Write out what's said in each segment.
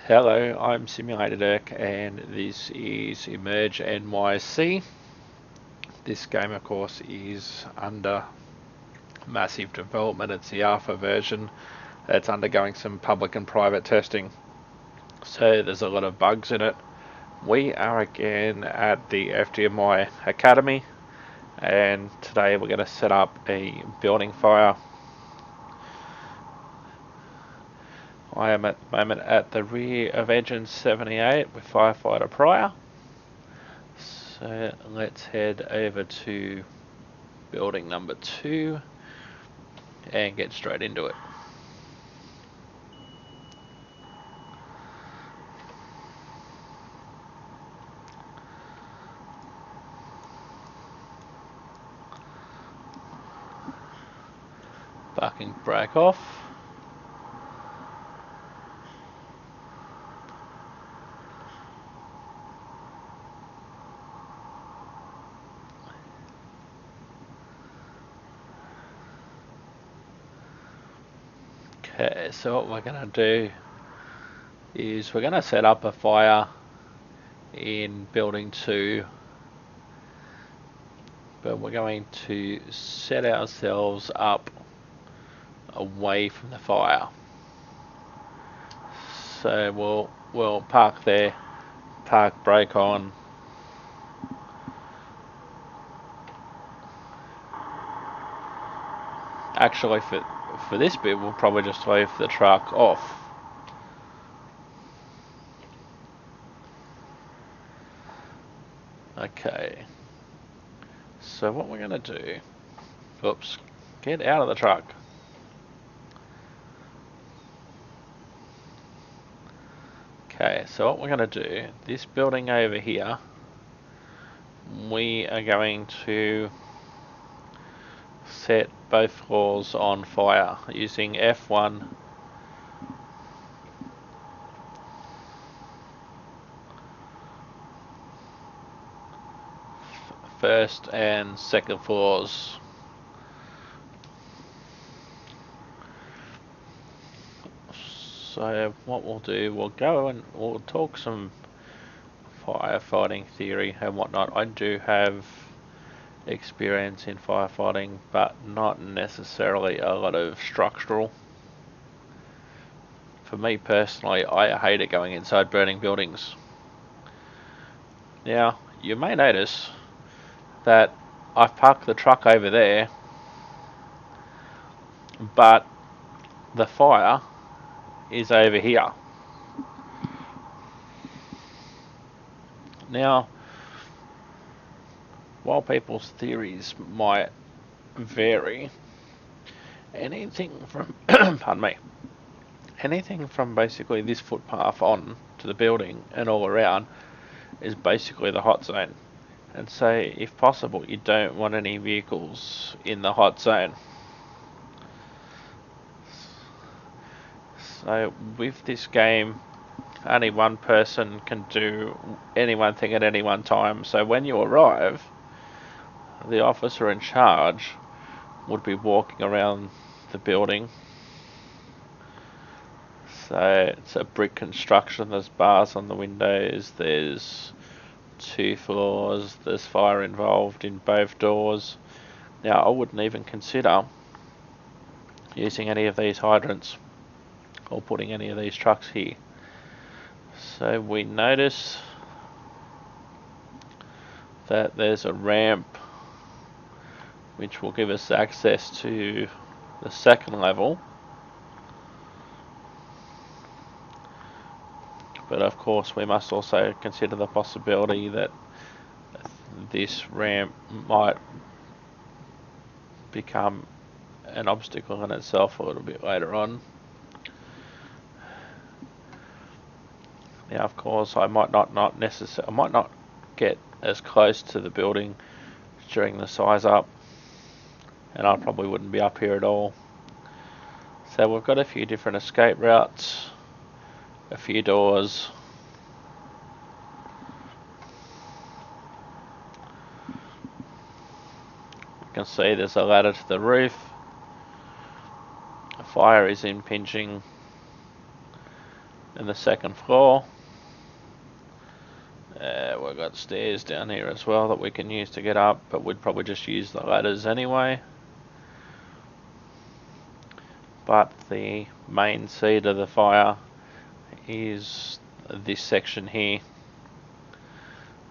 Hello, I'm Simulator Dirk and this is EmergNYC. This game, of course, is under massive development. It's the alpha version. It's undergoing some public and private testing. So there's a lot of bugs in it. We are again at the FDNY Academy, and today we're going to set up a building fire. I am at the moment at the rear of engine 78 with firefighter Pryor. So let's head over to building number 2 and get straight into it. Parking brake off. Okay, so what we're going to do is we're going to set up a fire in building 2, but we're going to set ourselves up away from the fire. So we'll park there, park brake on. Actually, for this bit, we'll probably just leave the truck off. Okay. So what we're going to do, oops, get out of the truck. Okay, so what we're going to do, this building over here, we are going to set both floors on fire using F1 first and second floors. So what we'll do, we'll go and we'll talk some firefighting theory and whatnot. I do have experience in firefighting, but not necessarily a lot of structural. For me personally, I hate it going inside burning buildings. Now, you may notice that I've parked the truck over there, but the fire is over here. Now, while people's theories might vary, anything from pardon me, anything from basically this footpath on to the building and all around is basically the hot zone. And so, if possible, you don't want any vehicles in the hot zone. So with this game, only one person can do any one thing at any one time. So when you arrive, the officer in charge would be walking around the building. So it's a brick construction, there's bars on the windows, there's 2 floors, there's fire involved in both doors. Now I wouldn't even consider using any of these hydrants or putting any of these trucks here. So we notice that there's a ramp which will give us access to the second level, but of course we must also consider the possibility that this ramp might become an obstacle in itself a little bit later on. Now, of course, I might not get as close to the building during the size up, and I probably wouldn't be up here at all. So we've got a few different escape routes, a few doors. You can see there's a ladder to the roof. A fire is impinging. in the second floor. We've got stairs down here as well that we can use to get up, but we'd probably just use the ladders anyway. But the main seat of the fire is this section here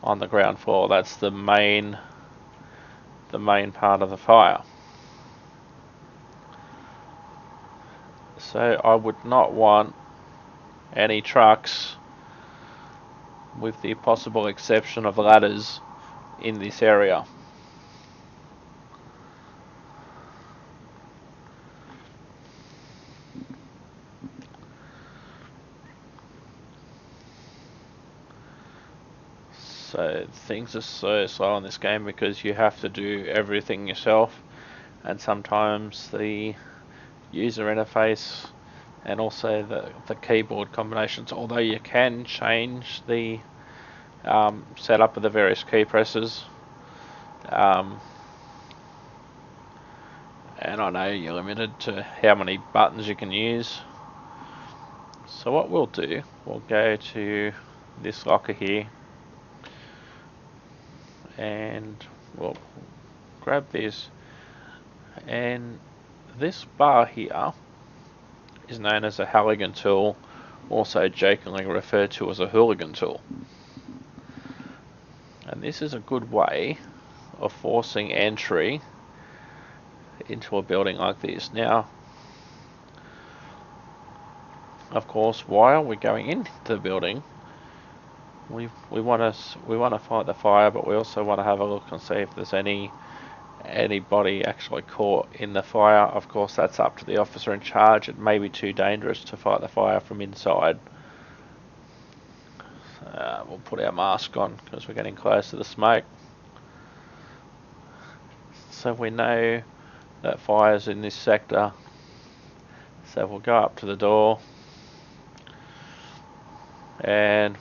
on the ground floor. That's the main part of the fire. So I would not want any trucks, with the possible exception of ladders, in this area. So things are so slow in this game because you have to do everything yourself, and sometimes the user interface and also the keyboard combinations, although you can change the setup of the various key presses, and I know you're limited to how many buttons you can use. So what we'll do, we'll go to this locker here and we'll grab this, and this bar here is known as a Halligan tool, also jokingly referred to as a hooligan tool. And this is a good way of forcing entry into a building like this. Now, of course, while we're going into the building, we want to fight the fire, but we also want to have a look and see if there's anybody actually caught in the fire. Of course, that's up to the officer in charge. It may be too dangerous to fight the fire from inside. We'll put our mask on because we're getting close to the smoke. So we know that fire's in this sector. So we'll go up to the door and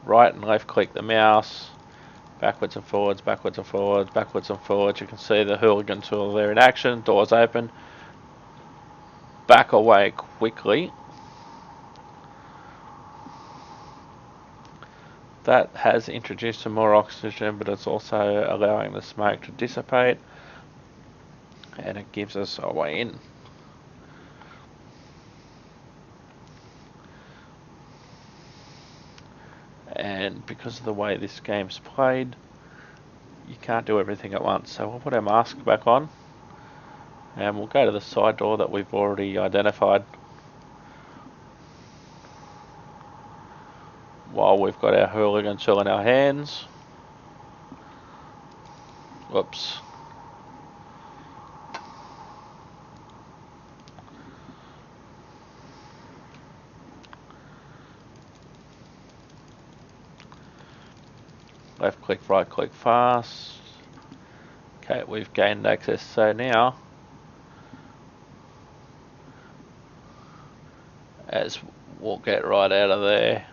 right and left click the mouse, backwards and forwards, backwards and forwards, backwards and forwards. You can see the hooligan tool there in action. Doors open. Back away quickly. That has introduced some more oxygen, but it's also allowing the smoke to dissipate, and it gives us a way in. And because of the way this game's played, you can't do everything at once. So we'll put our mask back on and we'll go to the side door that we've already identified while we've got our hooligan tool in our hands. Whoops. Left click, right click fast. Okay, we've gained access. So now, as we'll get right out of there.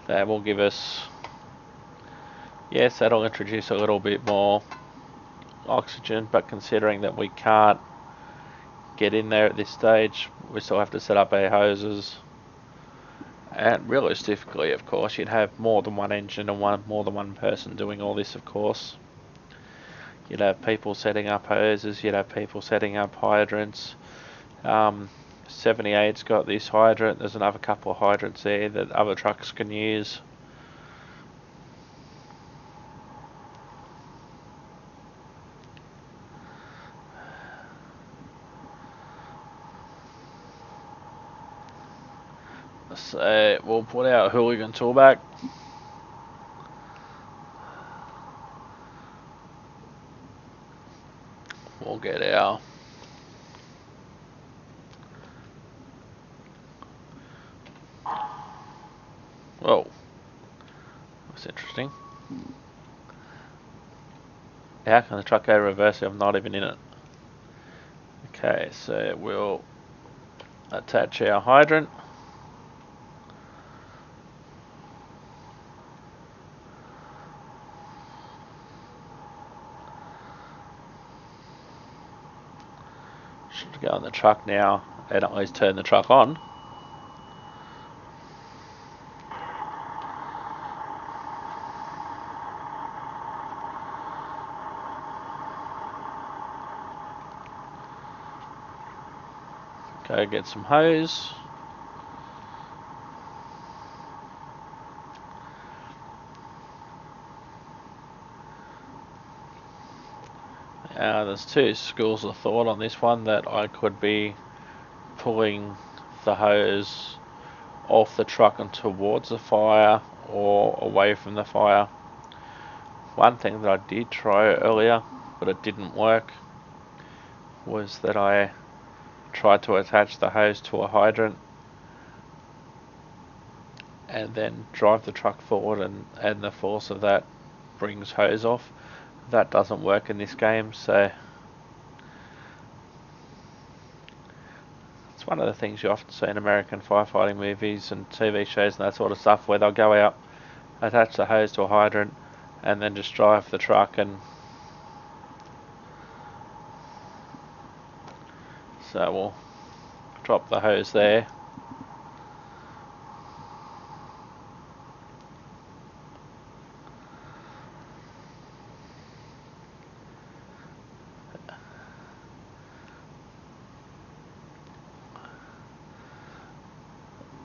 That will give us, yes, that'll introduce a little bit more oxygen, but considering that we can't get in there at this stage, we still have to set up our hoses. And realistically, of course, you'd have more than one engine and more than one person doing all this, of course. You'd have people setting up hoses, you'd have people setting up hydrants. 78's got this hydrant, there's another couple of hydrants there that other trucks can use. So we'll put our hooligan tool back. We'll get our whoa, that's interesting. How can the truck go reverse if I'm not even in it? Okay, so we'll attach our hydrant. Should go on the truck now and at least turn the truck on. Go get some hose. There's two schools of thought on this one, that I could be pulling the hose off the truck and towards the fire or away from the fire. One thing that I did try earlier, but it didn't work, was that I tried to attach the hose to a hydrant and then drive the truck forward, and the force of that brings hose off. That doesn't work in this game, so it's one of the things you often see in American firefighting movies and TV shows and that sort of stuff, where they'll go out, attach the hose to a hydrant, and then just drive the truck. And so we'll drop the hose there.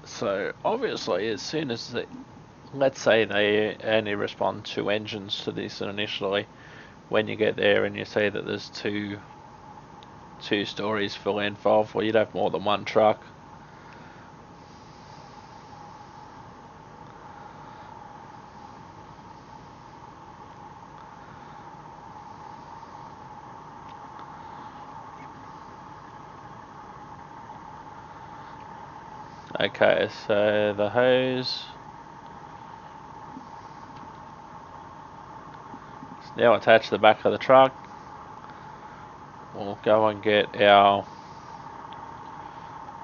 So obviously, as soon as let's say they only respond 2 engines to this initially, when you get there and you see that there's two stories full involved, well, you'd have more than one truck. Okay, so the hose is now attached to the back of the truck. We'll go and get our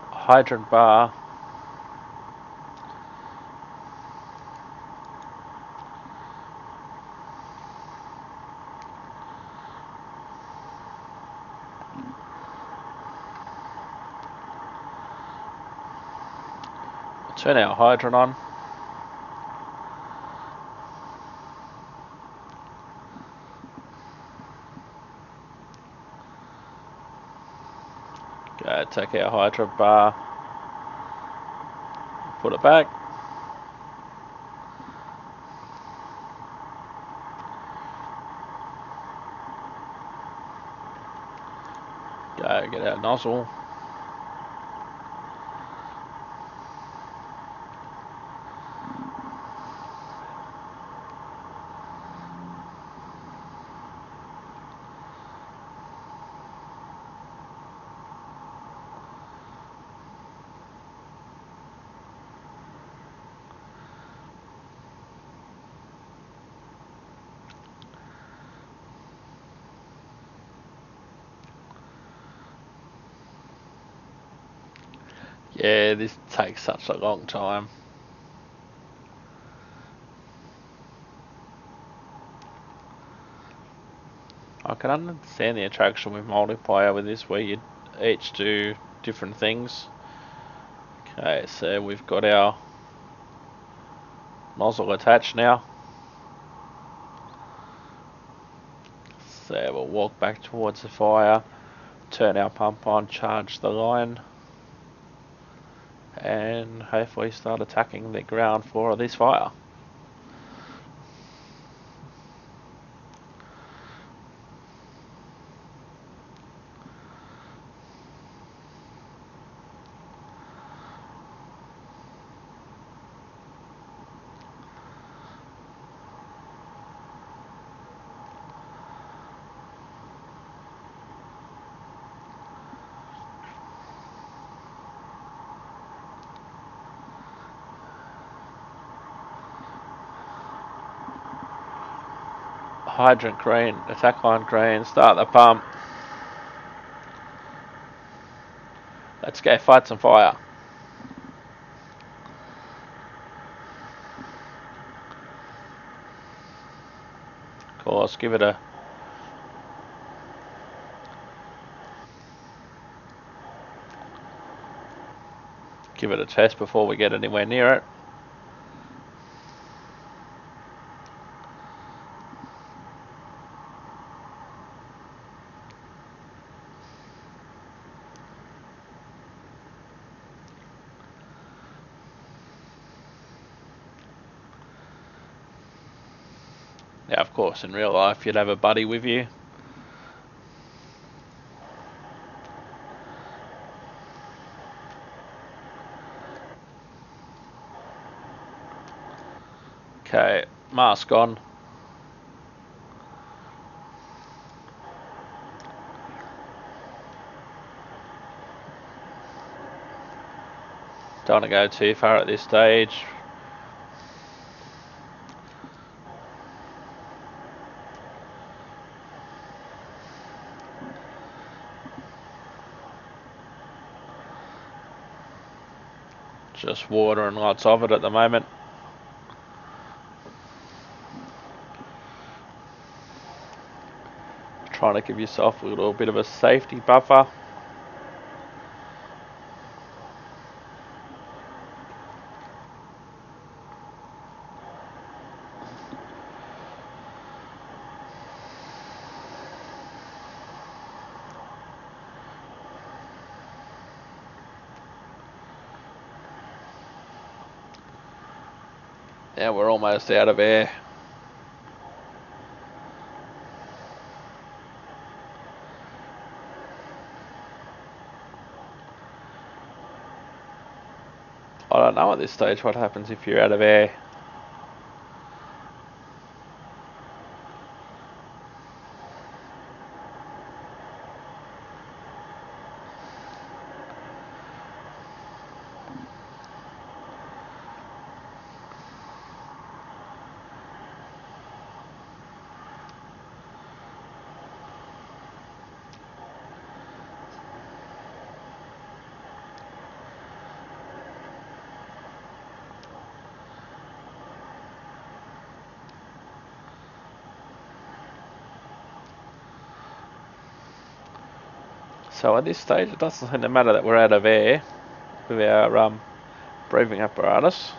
hydrant bar. Turn our hydrant on. Go take our hydrant bar, put it back. Go get our nozzle. Yeah, this takes such a long time. I can understand the attraction with multiplayer with this, where you each do different things. Okay, so we've got our nozzle attached now. So we'll walk back towards the fire, turn our pump on, charge the line, and hopefully start attacking the ground floor of this fire. Hydrant green, attack line green, start the pump. Let's go fight some fire. Of course, give it a give it a test before we get anywhere near it. Now, of course, in real life, you'd have a buddy with you. Okay, mask on. Don't want to go too far at this stage. Just water and lots of it at the moment. Trying to give yourself a little bit of a safety buffer. Yeah, we're almost out of air. I don't know at this stage what happens if you're out of air. So at this stage, it doesn't seem to matter that we're out of air with our breathing apparatus.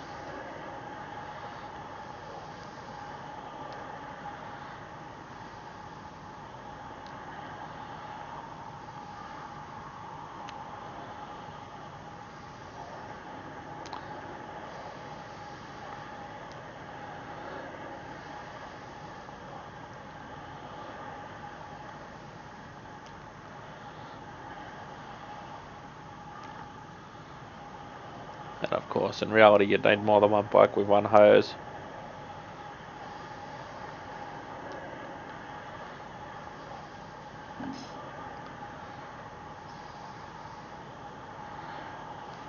And of course, in reality, you'd need more than one bike with one hose.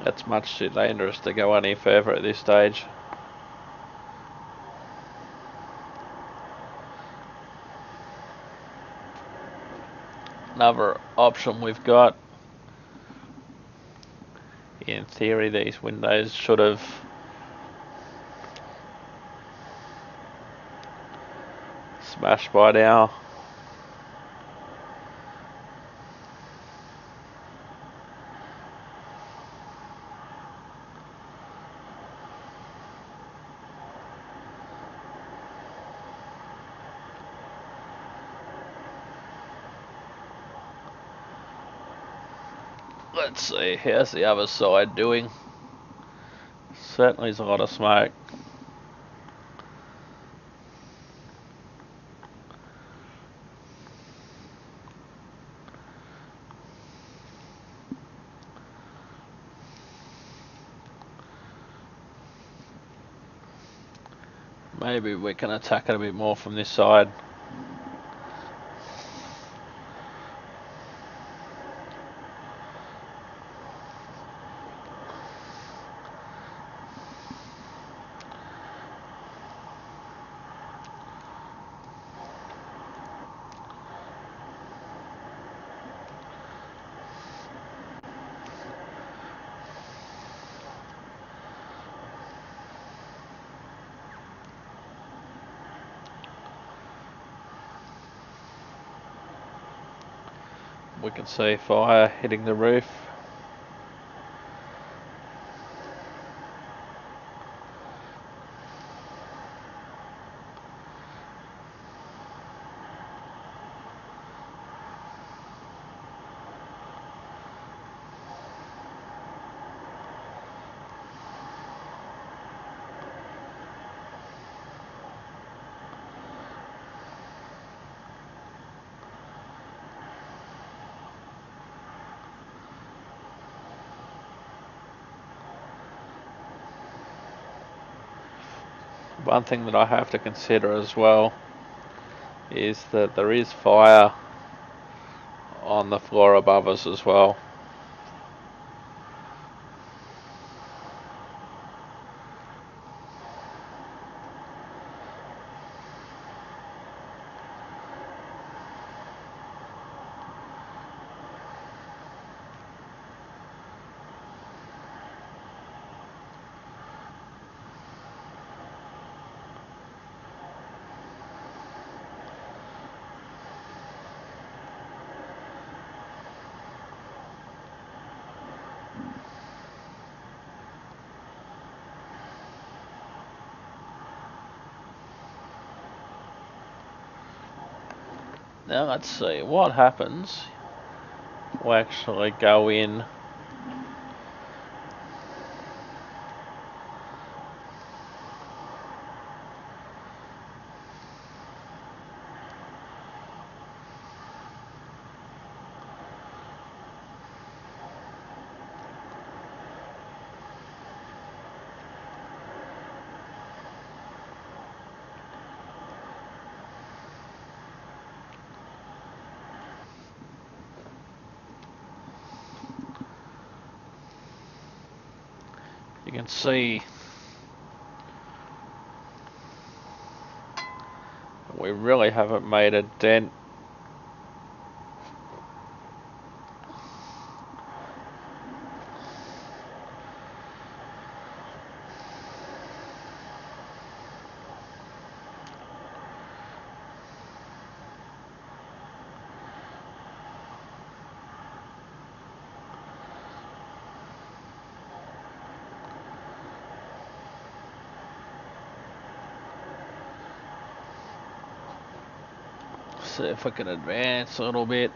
It's much too dangerous to go any further at this stage. Another option we've got, in theory, these windows should have smashed by now. Let's see, how's the other side doing? Certainly there's a lot of smoke. Maybe we can attack it a bit more from this side. We can see fire hitting the roof. one thing that I have to consider as well is that there is fire on the floor above us as well. Now let's see what happens. We'll actually go in. You can see we really haven't made a dent. See if we can advance a little bit.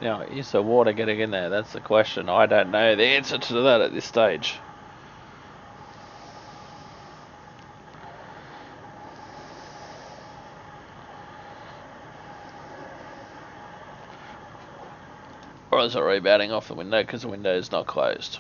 Now, is the water getting in there? That's the question. I don't know the answer to that at this stage. Or is it rebounding off the window because the window is not closed?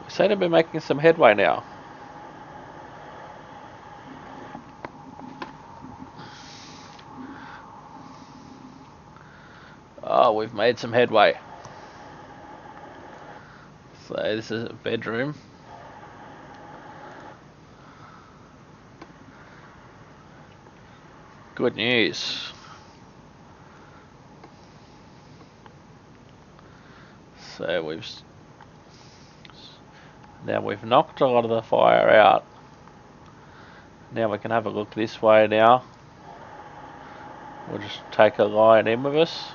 We seem to be making some headway now. Oh, we've made some headway. So this is a bedroom. Good news. So we've knocked a lot of the fire out. Now we can have a look this way now. We'll just take a line in with us.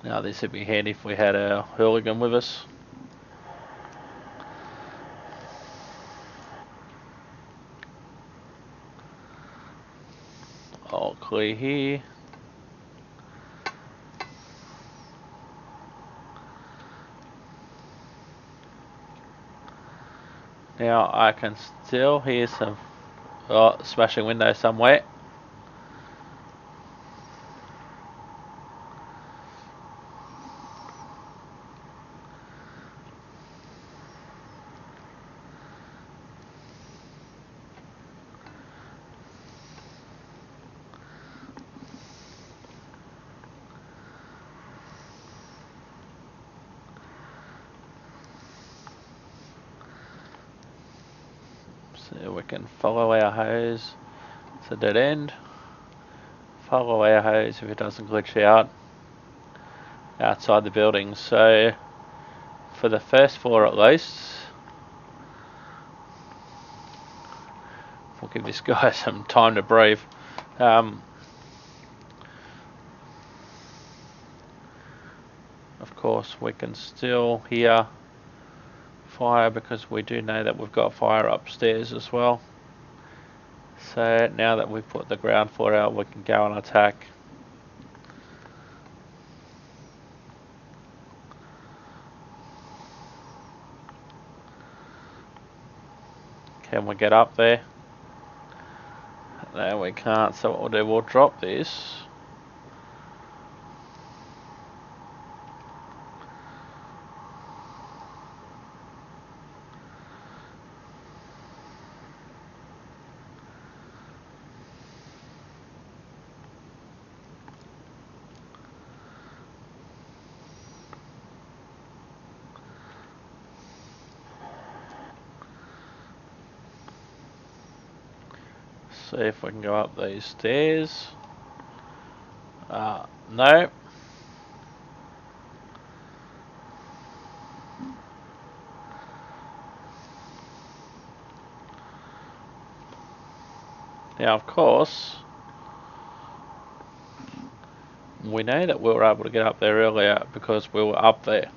Now this would be handy if we had our hooligan with us. All clear here. Now I can still hear some smashing windows somewhere. So we can follow our hose. It's a dead end. Follow our hose if it doesn't glitch out outside the building. So for the first floor at least, we'll give this guy some time to breathe. Of course we can still hear fire because we do know that we've got fire upstairs as well. So now that we've put the ground floor out, we can go and attack. Can we get up there? No, we can't. So what we'll do, we'll drop this. See if we can go up these stairs. No. Now, of course, we know that we were able to get up there earlier because we were up there.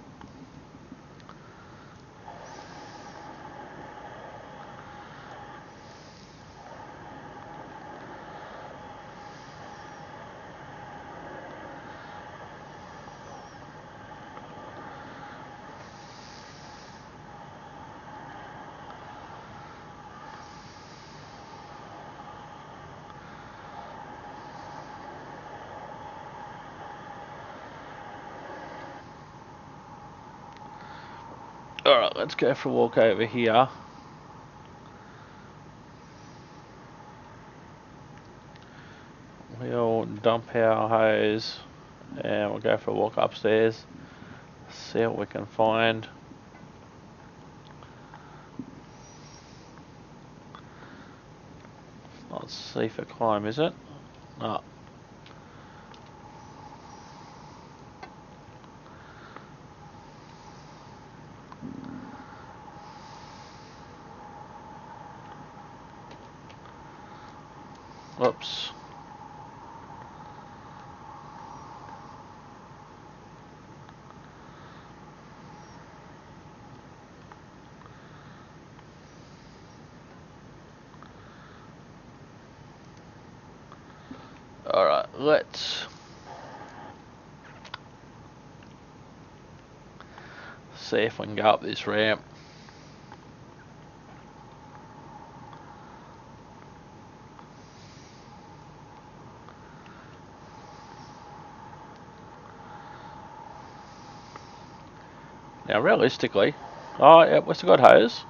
Alright, let's go for a walk over here. We'll dump our hose and we'll go for a walk upstairs. See what we can find. It's not safe for climb, is it? No. Whoops. Alright, let's see if we can go up this ramp. Now realistically, oh yeah, we've still got hose.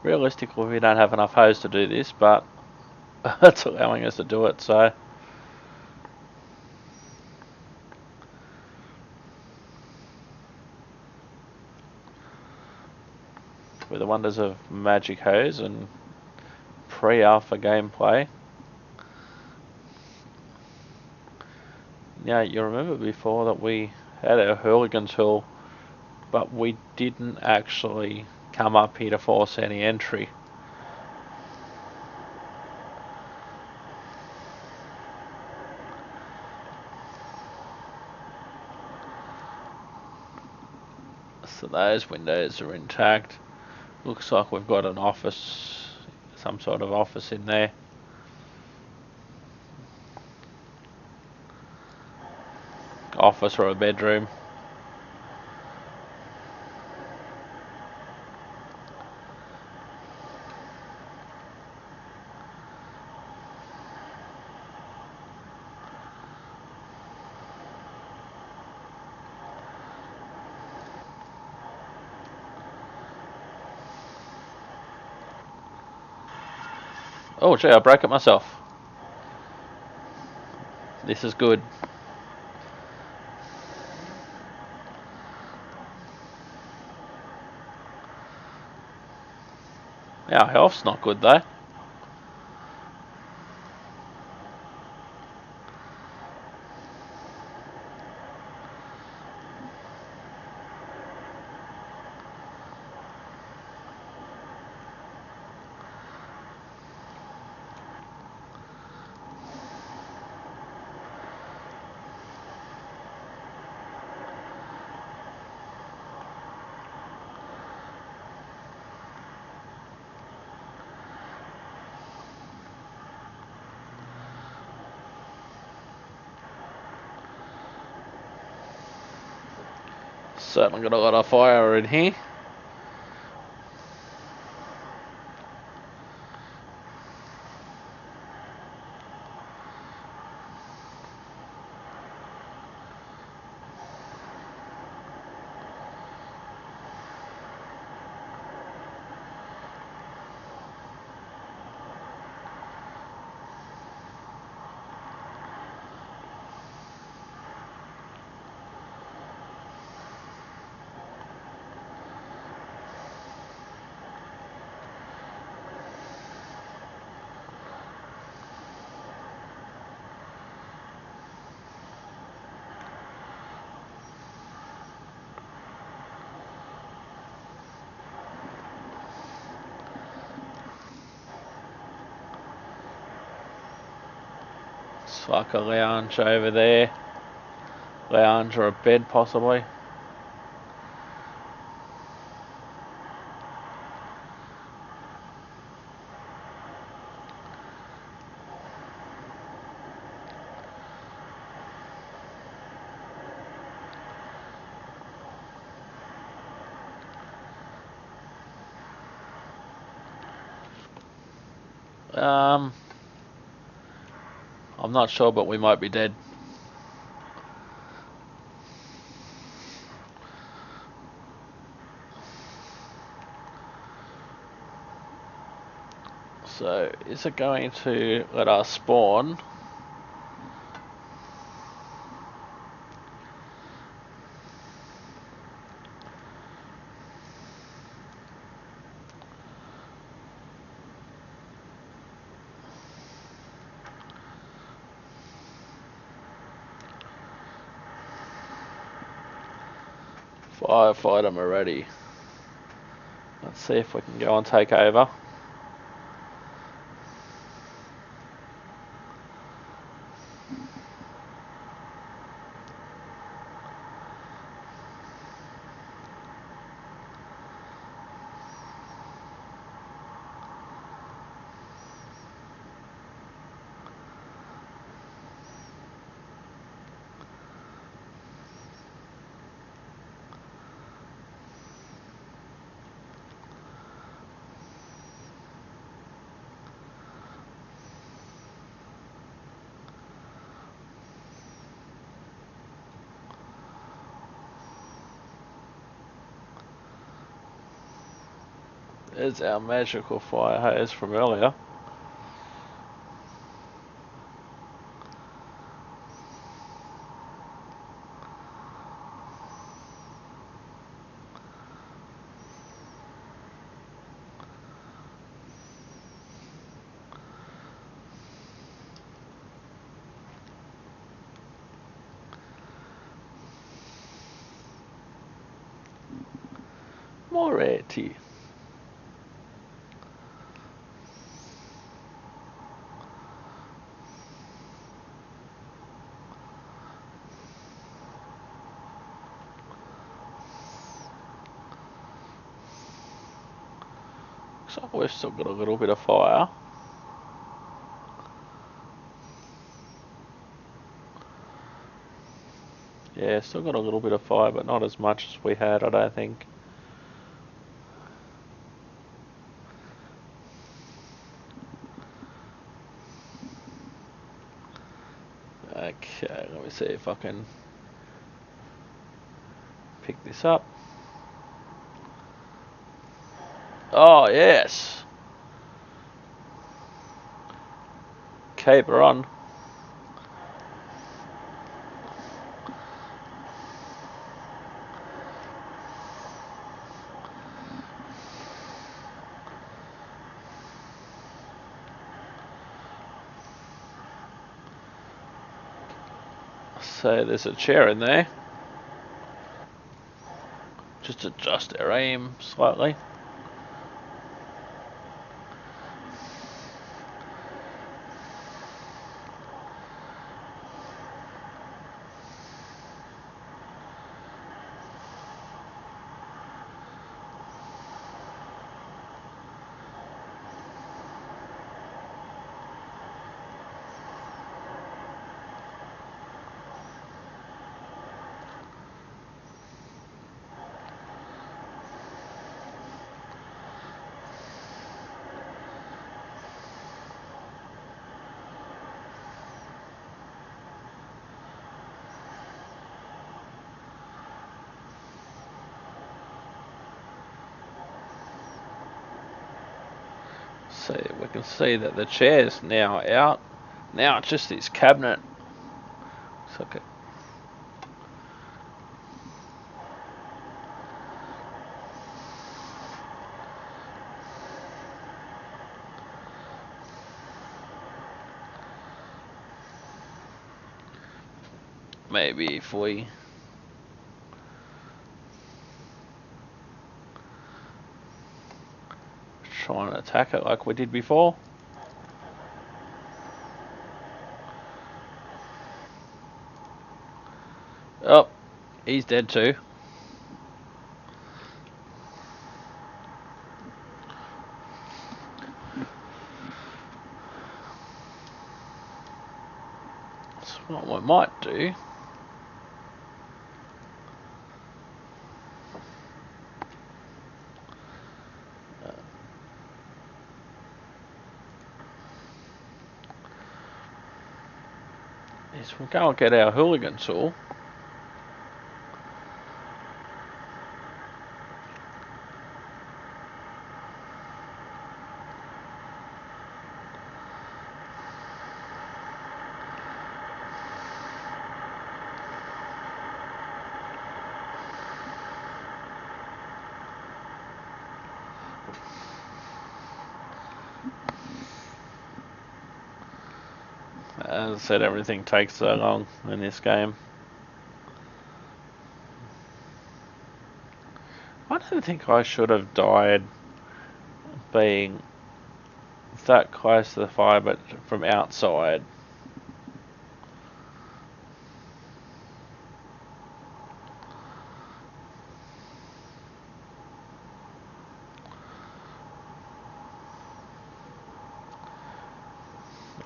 Realistically we don't have enough hose to do this, but it's allowing us to do it, so. With the wonders of magic hose and pre-alpha gameplay. Now you remember before that we had our hooligan tool, but we didn't actually come up here to force any entry. but those windows are intact. Looks like we've got an office, some sort of office in there. Office or a bedroom. Oh gee, I broke it myself. This is good. Our health's not good though. Certainly got a lot of fire in here. It's like a lounge over there. Lounge or a bed possibly. I'm not sure, but we might be dead. So, is it going to let us spawn? Firefight them already. Let's see if we can go and take over. There's our magical fire hose from earlier. Moretti. Looks like we've still got a little bit of fire. Yeah, still got a little bit of fire, but not as much as we had, I don't think. Okay, let me see if I can pick this up. Oh, yes. Keep her on. So there's a chair in there. Just adjust our aim slightly. So we can see that the chair's now out. Now it's just this cabinet. So okay. Maybe if we try and attack it like we did before. Oh, he's dead too. That's what we might do. Is we'll go and get our hooligan tool. As I said, everything takes so long in this game. I don't think I should have died being that close to the fire, but from outside.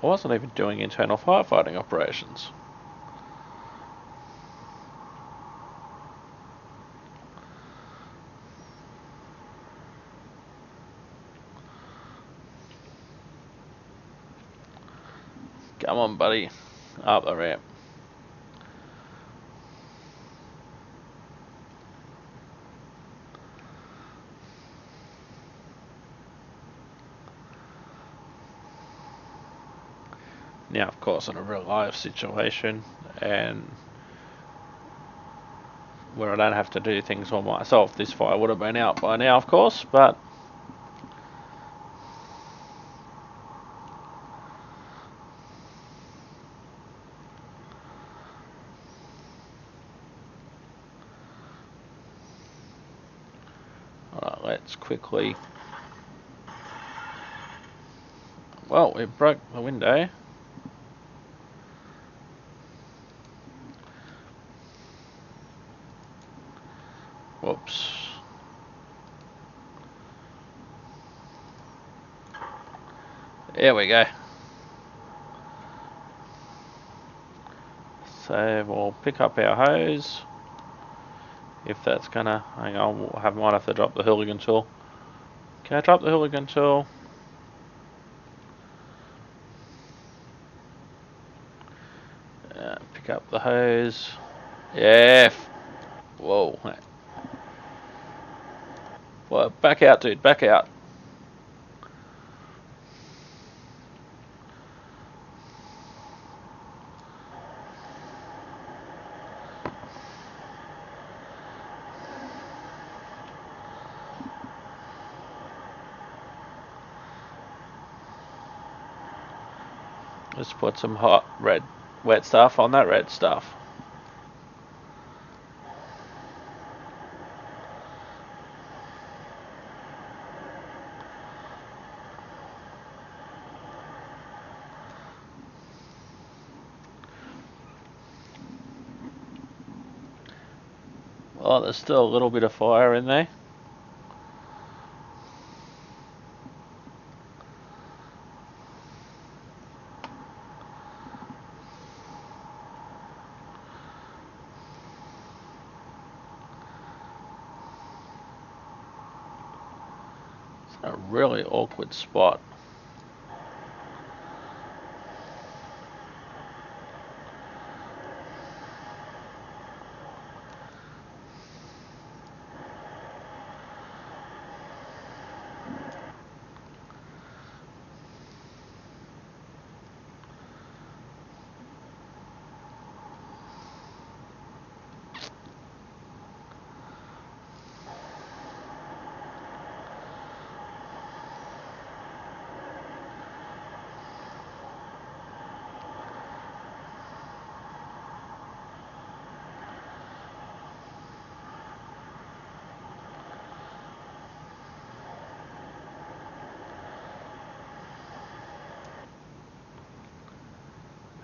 I wasn't even doing internal firefighting operations. Come on, buddy. Up the ramp. Now, of course, in a real life situation, and where I don't have to do things by myself, this fire would have been out by now, of course, but alright, let's quickly. Well, we broke the window. Whoops. There we go. So we'll pick up our hose. If that's gonna, hang on, might have to drop the hooligan tool. Can I drop the hooligan tool? Pick up the hose. Yeah. Whoa. Well, back out, dude. Back out. Let's put some hot red wet stuff on that red stuff. Oh, there's still a little bit of fire in there. It's a really awkward spot.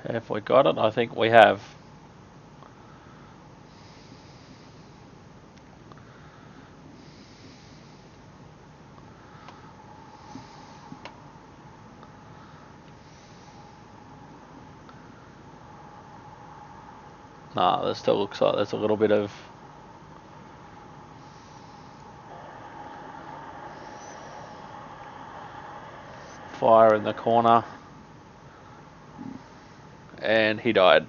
Have we got it? I think we have. Nah, there still looks like there's a little bit of fire in the corner. And he died.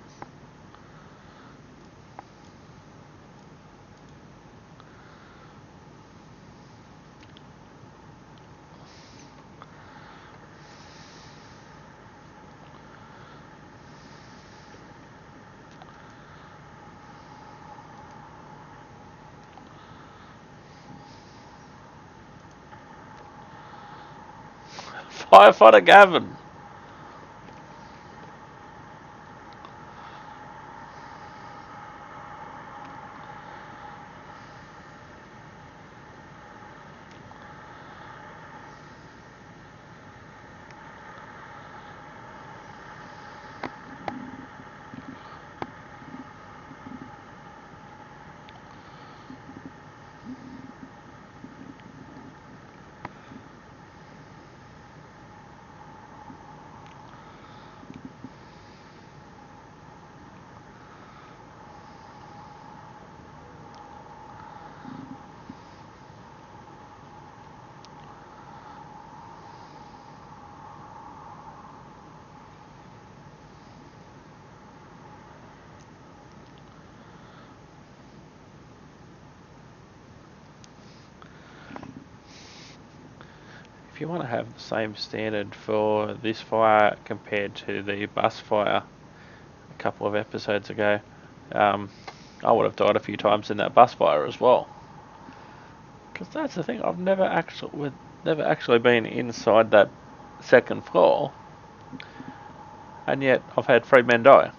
Firefighter Gavin. If you want to have the same standard for this fire compared to the bus fire a couple of episodes ago, I would have died a few times in that bus fire as well. Because that's the thing, I've never actually been inside that second floor, and yet I've had 3 men die.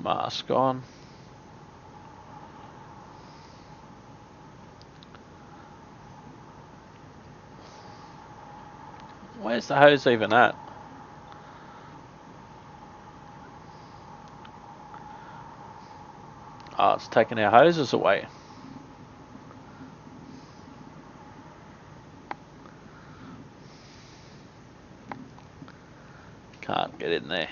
mask on. Where's the hose even at? Oh, it's taking our hoses away. Can't get in there.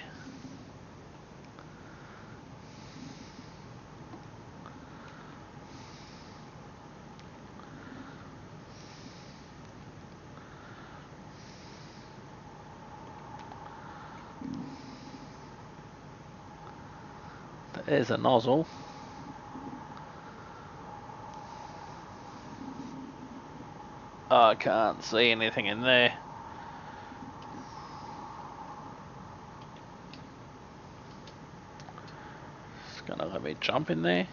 There's a nozzle. Oh, I can't see anything in there. It's gonna let me jump in there.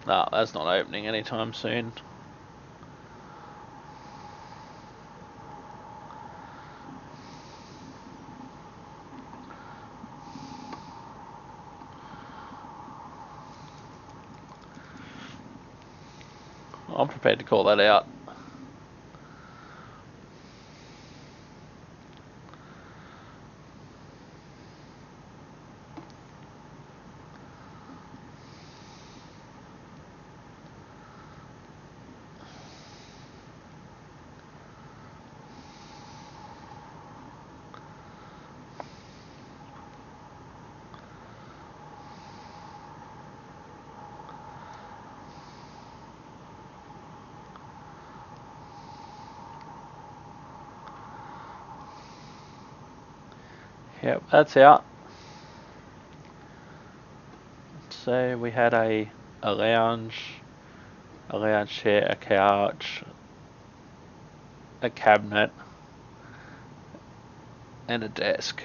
No, that's not opening anytime soon. I'm prepared to call that out. Yep, that's out. So we had a lounge chair, a couch, a cabinet, and a desk.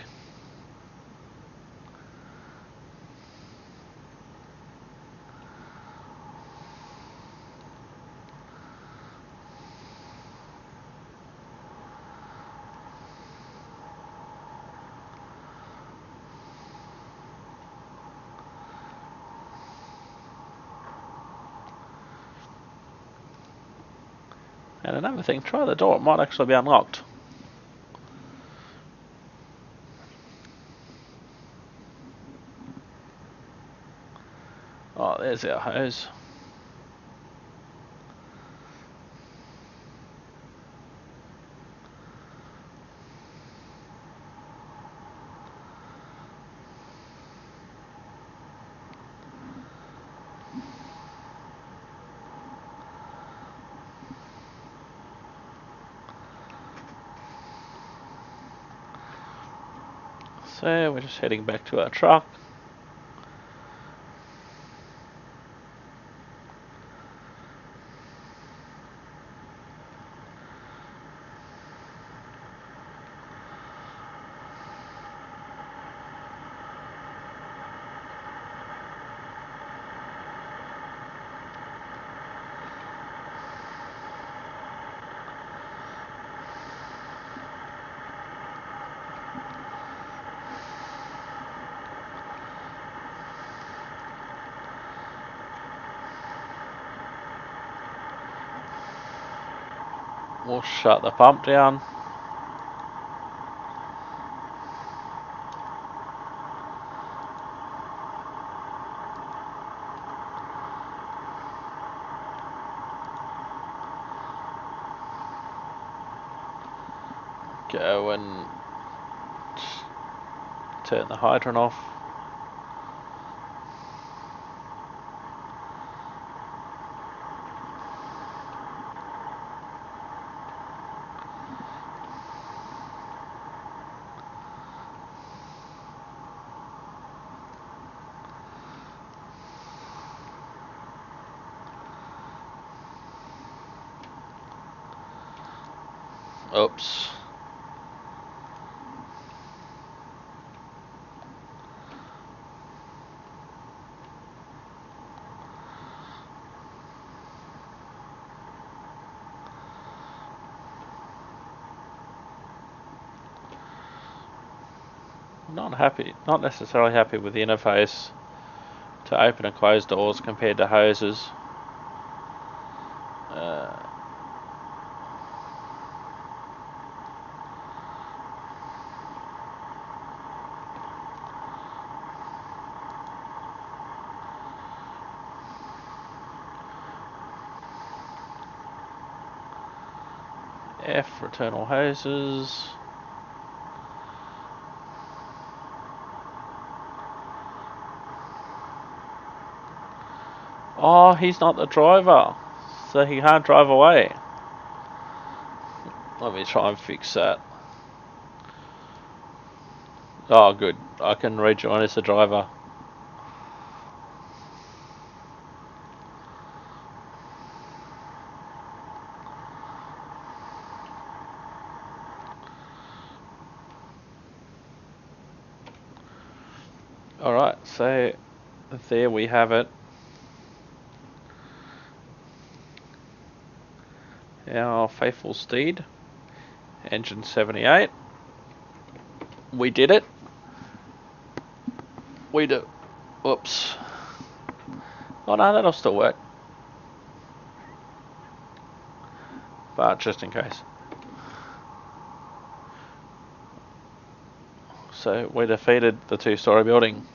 And another thing, try the door, it might actually be unlocked. Oh, there's our hose. So we're just heading back to our truck. We'll shut the pump down. Go and turn the hydrant off. Oops. not necessarily happy with the interface to open and close doors compared to hoses. F, return all hoses. Oh, he's not the driver, so he can't drive away. Let me try and fix that. Oh, good. I can rejoin as the driver. Alright, so there we have it. Our faithful steed, engine 78. We did it. Whoops. Oh no, that'll still work. But just in case. So we defeated the 2-story building.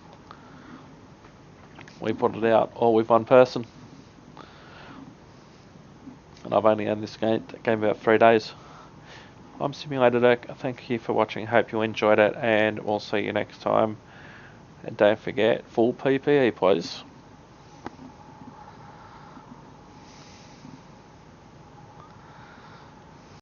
We put it out all with one person. And I've only owned this game about 3 days. I'm Simulator Dirk. Thank you for watching. Hope you enjoyed it, and we'll see you next time. And don't forget, full PPE, please.